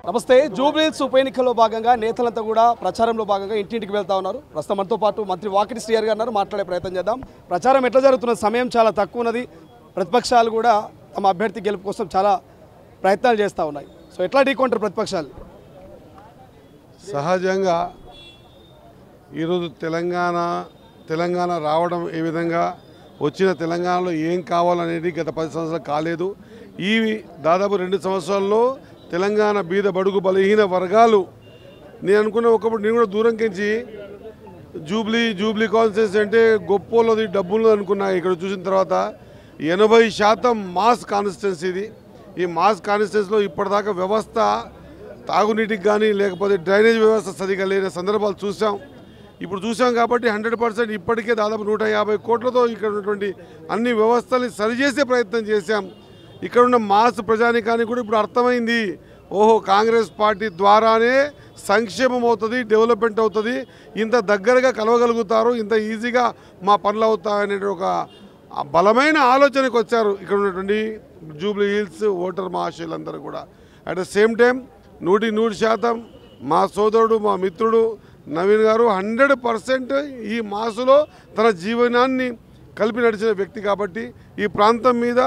నమస్తే. జూబ్లీహిల్స్ ఉప ఎన్నికల్లో భాగంగా నేతలంతా కూడా ప్రచారంలో భాగంగా ఇంటింటికి వెళ్తా ఉన్నారు. ప్రస్తుతం మనతో పాటు మంత్రి వాకిటి శ్రీహరి గారు ఉన్నారు. మాట్లాడే ప్రయత్నం చేద్దాం. ప్రచారం ఎట్లా జరుగుతున్న సమయం చాలా తక్కువ ఉన్నది. ప్రతిపక్షాలు కూడా తమ అభ్యర్థి గెలుపు కోసం చాలా ప్రయత్నాలు చేస్తూ ఉన్నాయి. సో ఎట్లా ఢీకొంటారు ప్రతిపక్షాలు? సహజంగా ఈరోజు తెలంగాణ రావడం ఏ విధంగా వచ్చిన తెలంగాణలో ఏం కావాలనేది గత 10 సంవత్సరాలు కాలేదు. ఈ దాదాపు 2 సంవత్సరాల్లో తెలంగాణ బీద బడుగు బలహీన వర్గాలు నేను అనుకున్న ఒకప్పుడు నేను కూడా దూరంకించి జూబ్లీ కాన్స్టిట్యూన్సీ అంటే గొప్పోళ్ళది డబ్బులు అనుకున్నా. ఇక్కడ చూసిన తర్వాత 80% మాస్ కాన్స్టిట్యూన్సీ ఇది. ఈ మాస్ కాన్స్టిట్యూన్సీలో ఇప్పటిదాకా వ్యవస్థ తాగునీటికి కానీ లేకపోతే డ్రైనేజ్ వ్యవస్థ సరిగా లేని సందర్భాలు చూసాం. ఇప్పుడు చూసాం కాబట్టి 100% ఇప్పటికే దాదాపు 150 కోట్లతో ఇక్కడ ఉన్నటువంటి అన్ని వ్యవస్థల్ని సరిచేసే ప్రయత్నం చేశాం. ఇక్కడ ఉన్న మాస్ ప్రజానికానికి కూడా ఇప్పుడు అర్థమైంది, ఓహో కాంగ్రెస్ పార్టీ ద్వారానే సంక్షేమం అవుతుంది, డెవలప్మెంట్ అవుతుంది, ఇంత దగ్గరగా కలవగలుగుతారు, ఇంత ఈజీగా మా పనులు అవుతాయనే ఒక బలమైన ఆలోచనకు వచ్చారు ఇక్కడ ఉన్నటువంటి జూబ్లీహిల్స్ ఓటర్ మహాశయులందరూ కూడా. అట్ ద సేమ్ టైం 100% మా సోదరుడు మా మిత్రుడు నవీన్ గారు 100% ఈ మాసులో తన జీవనాన్ని కలిపి నడిచిన వ్యక్తి కాబట్టి, ఈ ప్రాంతం మీద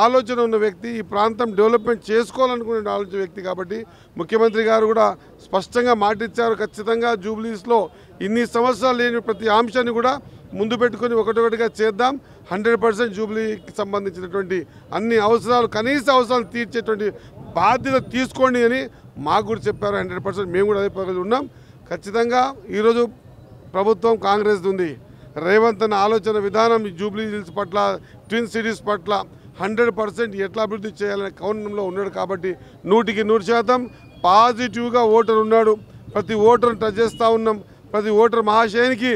ఆలోచన ఉన్న వ్యక్తి, ఈ ప్రాంతం డెవలప్మెంట్ చేసుకోవాలనుకునే ఆలోచన వ్యక్తి కాబట్టి ముఖ్యమంత్రి గారు కూడా స్పష్టంగా మాటిచ్చారు, ఖచ్చితంగా జూబ్లీస్లో ఇన్ని సంవత్సరాలు లేని ప్రతి అంశాన్ని కూడా ముందు పెట్టుకొని ఒకటొకటిగా చేద్దాం. 100% జూబ్లీకి సంబంధించినటువంటి అన్ని అవసరాలు, కనీస అవసరాలు తీర్చేటువంటి బాధ్యత తీసుకోండి అని మాకు కూడా చెప్పారు. 100% మేము కూడా అదే పద్ధతిలో ఉన్నాం. ఖచ్చితంగా ఈరోజు ప్రభుత్వం కాంగ్రెస్ ఉంది. రేవంత్ అన్న ఆలోచన విధానం ఈ జూబ్లీహిల్స్ పట్ల, ట్విన్ సిటీస్ పట్ల 100% ఎట్లా అభివృద్ధి చేయాలనే కౌన్నంలో ఉన్నాడు కాబట్టి 100% పాజిటివ్గా ఓటర్ ఉన్నాడు. ప్రతి ఓటర్ని టచ్ చేస్తూ ఉన్నాం. ప్రతి ఓటర్ మహాశయానికి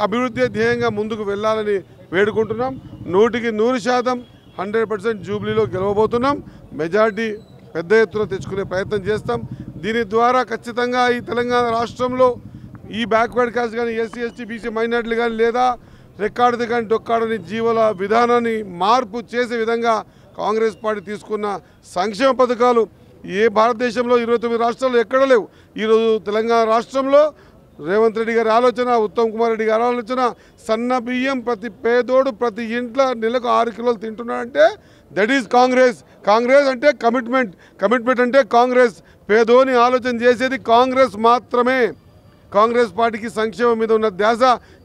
అభివృద్ధి ధ్యేయంగా ముందుకు వెళ్ళాలని వేడుకుంటున్నాం. 100% 100% జూబ్లీలో గెలవబోతున్నాం. మెజార్టీ పెద్ద ఎత్తున తెచ్చుకునే ప్రయత్నం చేస్తాం. దీని ద్వారా ఖచ్చితంగా ఈ తెలంగాణ రాష్ట్రంలో ఈ బ్యాక్వర్డ్ కాస్ట్ కానీ, ఎస్సీ ఎస్టీ బీసీ మైనార్టీలు కానీ, లేదా రెక్కాడిది కానీ డొక్కాడని జీవుల విధానాన్ని మార్పు చేసే విధంగా కాంగ్రెస్ పార్టీ తీసుకున్న సంక్షేమ పథకాలు ఏ భారతదేశంలో 29 రాష్ట్రాల్లో ఎక్కడ లేవు. ఈరోజు తెలంగాణ రాష్ట్రంలో రేవంత్ రెడ్డి గారి ఆలోచన, ఉత్తమ్ కుమార్ రెడ్డి గారి ఆలోచన, సన్న బియ్యం ప్రతి పేదోడు ప్రతి ఇంట్లో నెలకు 6 కిలోలు తింటున్నాడంటే దట్ ఈజ్ కాంగ్రెస్. కాంగ్రెస్ అంటే కమిట్మెంట్ అంటే కాంగ్రెస్. పేదోని ఆలోచన చేసేది కాంగ్రెస్ మాత్రమే. కాంగ్రెస్ పార్టీకి సంక్షేమం మీద ఉన్న ధ్యాస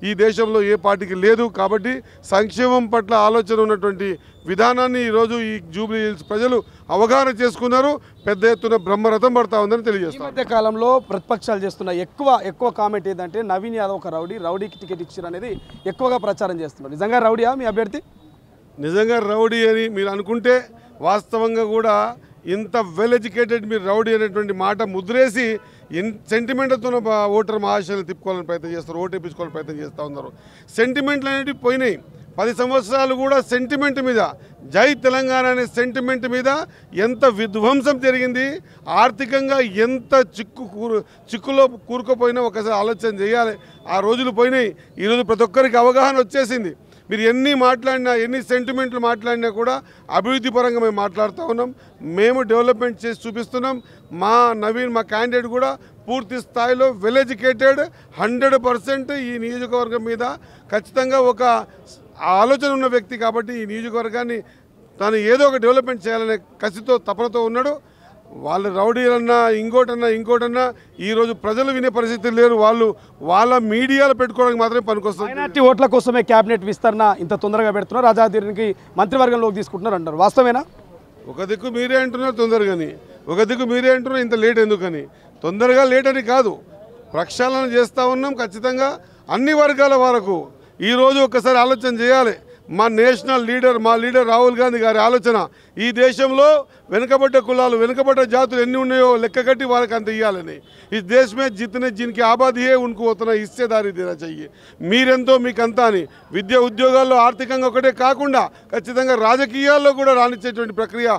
ఈ దేశంలో ఏ పార్టీకి లేదు. కాబట్టి సంక్షేమం పట్ల ఆలోచన ఉన్నటువంటి విధానాన్ని ఈరోజు ఈ జూబ్లీహిల్స్ ప్రజలు అవగాహన చేసుకున్నారు. పెద్ద ఎత్తున బ్రహ్మరథం పడతా ఉందని తెలియజేస్తారు. ఈ మధ్య కాలంలో ప్రతిపక్షాలు చేస్తున్న ఎక్కువ కామెంట్ ఏంటంటే నవీన్ యాదవ్ ఒక రౌడీకి టికెట్ ఇచ్చారు అనేది ఎక్కువగా ప్రచారం చేస్తున్నారు. నిజంగా రౌడీయా మీ అభ్యర్థి? నిజంగా రౌడీ అని మీరు అనుకుంటే వాస్తవంగా కూడా ఇంత వెల్ ఎడ్యుకేటెడ్ మీరు రౌడీ అనేటువంటి మాట ముద్రేసి సెంటిమెంట్తో ఓటర్ మహాశయాలు తిప్పుకోవాలని ప్రయత్నం చేస్తారు, ఓటు వేయించుకోవాలని ప్రయత్నం చేస్తూ ఉన్నారు. సెంటిమెంట్లు అనేవి పోయినాయి. 10 సంవత్సరాలు కూడా సెంటిమెంట్ మీద, జై తెలంగాణ అనే సెంటిమెంట్ మీద ఎంత విధ్వంసం జరిగింది, ఆర్థికంగా ఎంత చిక్కులో కూరుకుపోయినా ఒకసారి ఆలోచన చేయాలి. ఆ రోజులు పోయినాయి. ఈరోజు ప్రతి ఒక్కరికి అవగాహన వచ్చేసింది. మీరు ఎన్ని మాట్లాడినా, ఎన్ని సెంటిమెంట్లు మాట్లాడినా కూడా అభివృద్ధి పరంగా మేము మాట్లాడుతూ ఉన్నాం. మేము డెవలప్మెంట్ చేసి చూపిస్తున్నాం. మా నవీన్, మా క్యాండిడేట్ కూడా పూర్తి స్థాయిలో వెల్ ఎడ్యుకేటెడ్, 100% ఈ నియోజకవర్గం మీద ఖచ్చితంగా ఒక ఆలోచన ఉన్న వ్యక్తి కాబట్టి ఈ నియోజకవర్గాన్ని తాను ఏదో ఒక డెవలప్మెంట్ చేయాలనే కసితో తపనతో ఉన్నాడు. వాళ్ళు రౌడీలన్నా ఇంకోటన్నా ఈరోజు ప్రజలు వినే పరిస్థితి లేరు. వాళ్ళ మీడియాలో పెట్టుకోవడానికి మాత్రమే పనికొస్తుంది. మైనార్టీ ఓట్ల కోసమే క్యాబినెట్ విస్తరణ ఇంత తొందరగా పెడుతున్నారు, రాజాధీరికి మంత్రివర్గంలోకి తీసుకుంటున్నారు అంటారు. వాస్తవేనా? ఒక దిక్కు మీరే అంటున్నారు తొందరగాని, ఒక దిక్కు మీరే అంటున్నారు ఇంత లేట్ ఎందుకని. తొందరగా లేట్ అని కాదు, ప్రక్షాళన చేస్తూ ఉన్నాం. ఖచ్చితంగా అన్ని వర్గాల వరకు ఈరోజు ఒక్కసారి ఆలోచన చేయాలి. మా నేషనల్ లీడర్, మా లీడర్ రాహుల్ గాంధీ గారి ఆలోచన, ఈ దేశంలో వెనుకబడ్డ కులాలు, వెనుకబడ్డ జాతులు ఎన్ని ఉన్నాయో లెక్క కట్టి వాళ్ళకి అంత ఇవ్వాలని. ఈ దేశ్ మే జితనే జిన్కి ఆబాదీ హే ఉनको ఉतना హిస్సేదారీ దేనా चाहिए. మీరెంతో మీకంతా అని విద్య ఉద్యోగాల్లో ఆర్థికంగా ఒకటే కాకుండా ఖచ్చితంగా రాజకీయాల్లో కూడా రాణించేటువంటి ప్రక్రియ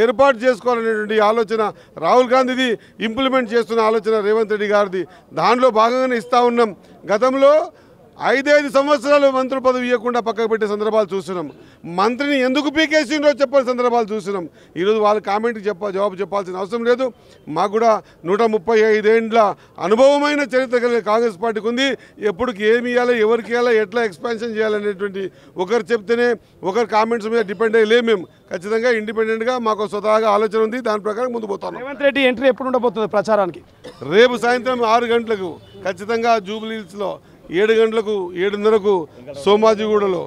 ఏర్పాటు చేసుకోవాలనేటువంటి ఆలోచన రాహుల్ గాంధీది, ఇంప్లిమెంట్ చేస్తున్న ఆలోచన రేవంత్ రెడ్డి గారిది. దానిలో భాగంగానే ఇస్తూ ఉన్నాం. గతంలో 5 సంవత్సరాలు మంత్రి పదవి ఇవ్వకుండా పక్కకు పెట్టే సందర్భాలు చూస్తున్నాం. మంత్రిని ఎందుకు పీకేసిండ్రో చెప్పే సందర్భాలు చూస్తున్నాం. ఈరోజు వాళ్ళ కామెంట్కి జవాబు చెప్పాల్సిన అవసరం లేదు. మాకు కూడా 135 ఏండ్ల అనుభవమైన చరిత్ర కలిగిన కాంగ్రెస్ పార్టీకి ఉంది. ఎప్పటికి ఏమి ఇవ్వాలి, ఎవరికి ఇవ్వాలి, ఎట్లా ఎక్స్పాన్షన్ చేయాలనేటువంటి ఒకరు చెప్తేనే ఒకరు కామెంట్స్ మీద డిపెండ్ అయ్యి మేము ఖచ్చితంగా ఇండిపెండెంట్గా మాకు స్వతహాగా ఆలోచన ఉంది. దాని ప్రకారం ముందు పోతాను. రేవంత్ రెడ్డి ఎంట్రీ ఎప్పుడు ఉండబోతుంది ప్రచారానికి? రేపు సాయంత్రం 6 గంటలకు ఖచ్చితంగా జూబ్లీహిల్స్లో, 7 గంటలకు 7:30కు సోమాజిగూడలో,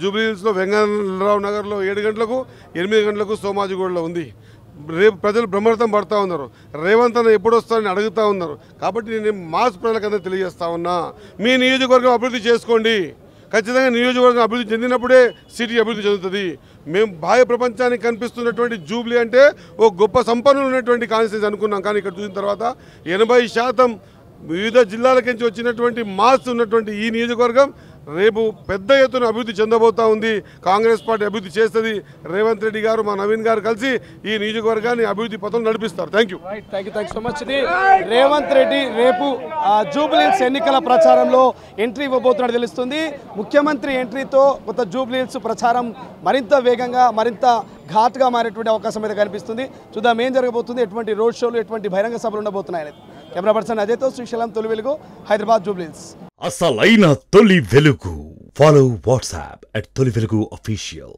జూబ్లీహిల్స్లో వెంగళరావు నగర్లో 7 గంటలకు, 8 గంటలకు సోమాజిగూడలో ఉంది. రేపు ప్రజలు బ్రహ్మరథం పడుతూ ఉన్నారు. రేవంత్ అన్న ఎప్పుడు వస్తారని అడుగుతూ ఉన్నారు. కాబట్టి నేను మాస్ ప్రజలకంతా తెలియజేస్తా ఉన్నా, మీ నియోజకవర్గం అభివృద్ధి చేసుకోండి. ఖచ్చితంగా నియోజకవర్గం అభివృద్ధి చెందినప్పుడే సిటీ అభివృద్ధి చెందుతుంది. మేము బాహ్య ప్రపంచానికి కనిపిస్తున్నటువంటి జూబ్లీ అంటే ఓ గొప్ప సంపన్నులు ఉన్నటువంటి కాన్స్టిట్యూన్సీ అనుకున్నాం. కానీ ఇక్కడ చూసిన తర్వాత 80% వివిధ జిల్లాల నుంచి వచ్చినటువంటి మాస్ ఉన్నటువంటి ఈ నియోజకవర్గం రేపు పెద్ద ఎత్తున అభివృద్ధి చెందబోతా ఉంది. కాంగ్రెస్ పార్టీ అభివృద్ధి చేస్తుంది. రేవంత్ రెడ్డి గారు, మా నవీన్ గారు కలిసి ఈ నియోజకవర్గాన్ని అభివృద్ధి పథం నడిపిస్తారు. Thank you so much. ఇది రేవంత్ రెడ్డి రేపు జూబ్లీహిల్స్ ఎన్నికల ప్రచారంలో ఎంట్రీ ఇవ్వబోతున్నట్టు తెలుస్తుంది. ముఖ్యమంత్రి ఎంట్రీతో కొత్త జూబ్లీహిల్స్ ప్రచారం మరింత వేగంగా, మరింత ఘాట్గా మారేటువంటి అవకాశం అయితే కనిపిస్తుంది. చూద్దాం ఏం జరగబోతుంది, ఎటువంటి రోడ్ షోలు, ఎటువంటి బహిరంగ సభలు ఉండబోతున్నాయని. కెమెరా పర్సన్ అజయ్తో శ్రీశైలం, తొలి వెలుగు, హైదరాబాద్, జూబ్లీహిల్స్. అసలైన తొలి వెలుగు. ఫాలో వాట్సాప్ @తొలి వెలుగు official.